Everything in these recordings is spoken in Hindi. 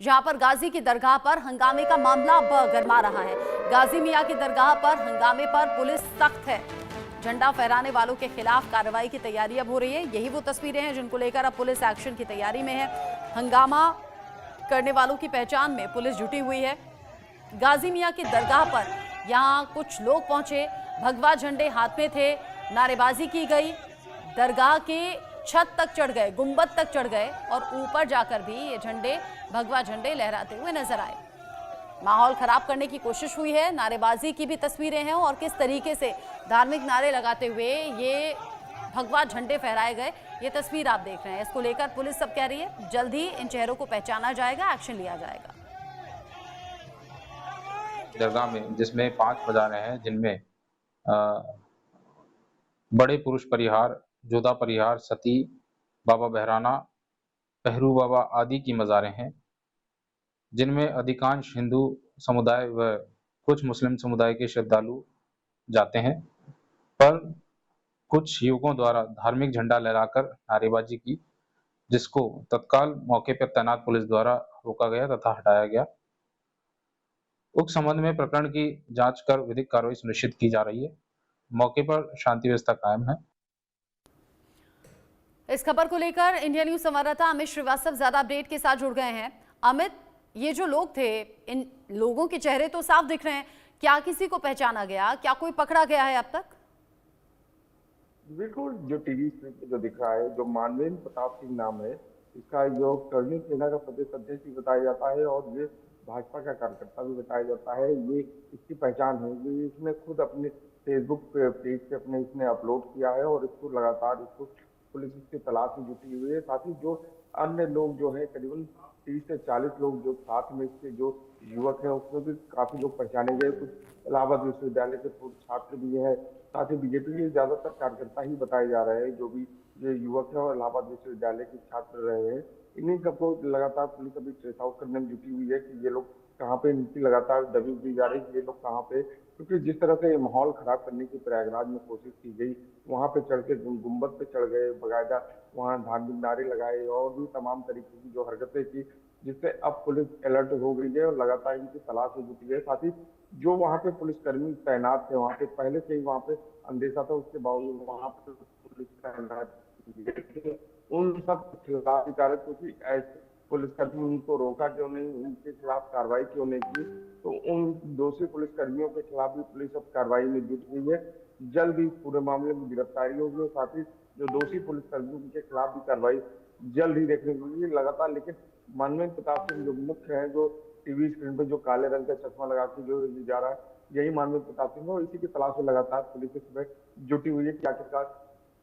जहां पर गाजी की दरगाह पर हंगामे का मामला अब गरमा रहा है। गाजी मियां की दरगाह पर हंगामे पर पुलिस सख्त है। झंडा फहराने वालों के खिलाफ कार्रवाई की तैयारी अब हो रही है। यही वो तस्वीरें हैं जिनको लेकर अब पुलिस एक्शन की तैयारी में है। हंगामा करने वालों की पहचान में पुलिस जुटी हुई है। गाजी मियां की दरगाह पर यहां कुछ लोग पहुंचे, भगवा झंडे हाथ में थे, नारेबाजी की गई, दरगाह के छत तक चढ़ गए, गुंबद तक चढ़ गए और ऊपर जाकर भी ये झंडे, भगवा झंडे लहराते हुए नजर आए। माहौल खराब करने की कोशिश हुई है। नारेबाजी की भी तस्वीरें हैं और किस तरीके से धार्मिक नारे लगाते हुए ये भगवा झंडे फहराए गए, ये तस्वीर आप देख रहे हैं। इसको लेकर पुलिस सब कह रही है जल्द ही इन चेहरों को पहचाना जाएगा, एक्शन लिया जाएगा। दरगाह में जिसमें 5 मज़ारें हैं, जिनमें बड़े पुरुष परिहार, जोधा परिहार, सती, बाबा बहराना, पहरू बाबा आदि की मज़ारें हैं, जिनमें अधिकांश हिंदू समुदाय व कुछ मुस्लिम समुदाय के श्रद्धालु जाते हैं। पर कुछ युवकों द्वारा धार्मिक झंडा लहराकर नारेबाजी की, जिसको तत्काल मौके पर तैनात पुलिस द्वारा रोका गया तथा हटाया गया। उक्त संबंध में प्रकरण की जांच कर विधिक कार्रवाई सुनिश्चित की जा रही है। मौके पर शांति व्यवस्था कायम है। इस खबर को लेकर इंडिया न्यूज संवाददाता अमित श्रीवास्तव ज्यादा अपडेट के साथ जुड़ गए हैं। अमित, ये जो लोग थे, इन लोगों के चेहरे तो साफ दिख रहे हैं, क्या किसी को पहचाना गया, क्या कोई पकड़ा गया है अब तक? बिल्कुल, जो टीवी स्क्रीन पे जो दिख रहा है, जो मानवेंद्र प्रताप सिंह नाम है, इसका जो करनी सेना का प्रदेश अध्यक्ष भी बताया जाता है और ये भाजपा का कार्यकर्ता भी बताया जाता है। ये इसकी पहचान है, ये इसने खुद अपने फेसबुक पेज पे अपने इसने अपलोड किया है और इसको लगातार इसको पुलिस इसकी तलाश में जुटी हुई है। साथ ही जो अन्य लोग जो है, करीबन 30 से 40 लोग जो साथ में इसके जो युवक हैं, उसमें भी काफी लोग पहचाने गए। कुछ इलाहाबाद विश्वविद्यालय के पूर्व छात्र भी है, साथ ही बीजेपी के ज्यादातर कार्यकर्ता ही बताए जा रहे हैं, जो भी ये युवक है और इलाहाबाद विश्वविद्यालय के छात्र रहे हैं। इन्हीं सबको लगातार पुलिस अभी ट्रेस आउट करने में जुटी हुई है कि ये लोग कहाँ पे, इनकी लगातार दबिश दी जा रही है कि ये लोग कहाँ पे, क्योंकि जिस तरह से माहौल खराब करने की प्रयागराज में कोशिश की गई, वहां पे चढ़ के गुम्बद पे चढ़ गए, बकायदा वहां धार्मिक नारे लगाए और भी तमाम तरीके की जो हरकतें की, जिससे अब पुलिस अलर्ट हो गई है और लगातार इनकी तलाश में जुटी है। साथ ही जो वहाँ पे पुलिसकर्मी तैनात थे, वहाँ पे पहले से ही वहाँ पे अंदेशा था, उसके बावजूद वहाँ पे पुलिस तैनात की, उन सब के खिलाफ कार्रवाई, क्योंकि ऐसे पुलिसकर्मी उनको रोका क्यों नहीं, उनके खिलाफ कार्रवाई क्यों नहीं की, तो उन दोषी पुलिसकर्मियों के खिलाफ भी पुलिस अब कार्रवाई में जुट गई है। जल्द ही पूरे मामले में गिरफ्तारी होगी और साथ ही जो दोषी पुलिसकर्मियों के खिलाफ भी कार्रवाई जल्द ही देखने को मिलेगी लगातार। लेकिन मानवेंद्र प्रताप सिंह जो मुख्य है, जो टीवी स्क्रीन पे जो काले रंग का चश्मा लगा के जो जा रहा है, यही मानवेंद्र प्रताप सिंह है और इसी की तलाश में लगातार पुलिस इसमें जुटी हुई है कि आखिरकार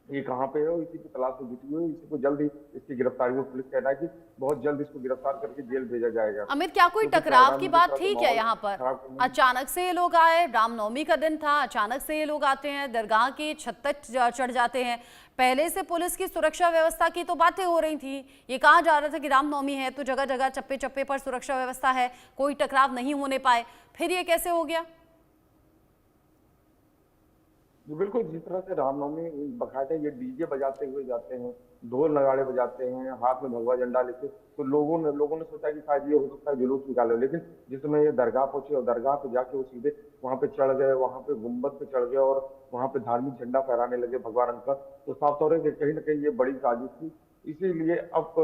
ये कहाँ पे है और इसी की तलाश में जुटी हुई है। इसी को जल्द ही इसकी गिरफ्तारी में पुलिस कहना है कि बहुत जल्द इसको गिरफ्तार करके जेल भेजा जाएगा। अमित, क्या कोई टकराव की बात थी क्या यहाँ पर? अचानक से ये लोग आए, रामनवमी का दिन था, अचानक से ये लोग आते हैं, दरगाह की छत तक चढ़ जाते हैं। पहले से पुलिस की सुरक्षा व्यवस्था की तो बातें हो रही थी, ये कहा जा रहा था कि रामनवमी है तो जगह जगह चप्पे चप्पे पर सुरक्षा व्यवस्था है, कोई टकराव नहीं होने पाए, फिर ये कैसे हो गया? बिल्कुल, जिस तरह से रामनवमी बकायदा ये डीजे बजाते हुए जाते हैं, ढोल नगाड़े बजाते हैं, हाथ में भगवा झंडा लेके, तो लोगों ने सोचा कि शायद ये हो सकता है जुलूस निकाले, लेकिन जिस समय ये दरगाह पहुंचे और दरगाह पे जाके वो सीधे वहां पे चढ़ गए, वहां पे गुम्बद पे चढ़ गए और वहां पे धार्मिक झंडा फहराने लगे भगवा रंग का, तो साफ तौर है कि कहीं ना कहीं ये बड़ी साजिश थी। इसीलिए अब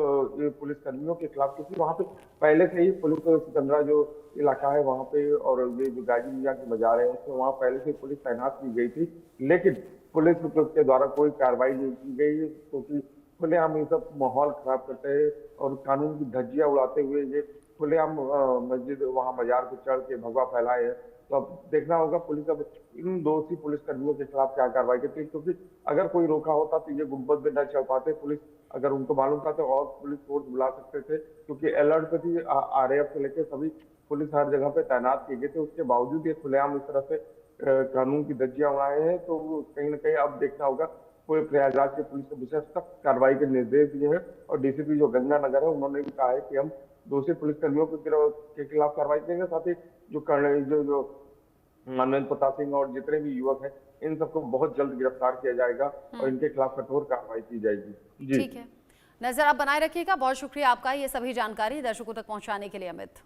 ये पुलिस कर्मियों के खिलाफ, क्योंकि वहां पे पहले से ही पुलिस सिकंदरा जो इलाका है वहां पे और ये जो गाजी मियां की मजार है, तो वहां पहले से पुलिस तैनात की गई थी, लेकिन पुलिस के द्वारा कोई कार्रवाई नहीं की गई, क्योंकि खुलेआम ये सब माहौल खराब करते हैं और कानून की धज्जियां उड़ाते हुए ये खुलेआम मस्जिद वहां मजार पे चढ़ के भगवा फैलाए है। तो अब देखना होगा पुलिस अब इन दोषी पुलिस कर्मियों के खिलाफ क्या कार्रवाई करती है, क्योंकि अगर कोई रोका होता तो ये गुम्बद में न चढ़ पाते। पुलिस अगर उनको मालूम था तो और पुलिस फोर्स बुला सकते थे, क्योंकि अलर्ट पे थी, आरएएफ से लेकर सभी पुलिस हर जगह पे तैनात किए गए थे। उसके बावजूद ये खुलेआम इस तरह से कानून की धज्जियां उड़ाए हैं, तो कहीं ना कहीं अब देखना होगा। पूरे प्रयागराज के पुलिस को विशेष सख्त कार्रवाई के निर्देश दिए हैं और डीसीपी जो गंगानगर है उन्होंने भी कहा है कि हम दोषी पुलिसकर्मियों के खिलाफ कार्रवाई करेंगे, साथ ही जो मानवेंद्र प्रताप सिंह और जितने भी युवक हैं, इन सबको बहुत जल्द गिरफ्तार किया जाएगा और इनके खिलाफ कठोर कार्रवाई की जाएगी। जी ठीक है, नजर आप बनाए रखिएगा। बहुत शुक्रिया आपका ये सभी जानकारी दर्शकों तक पहुंचाने के लिए अमित।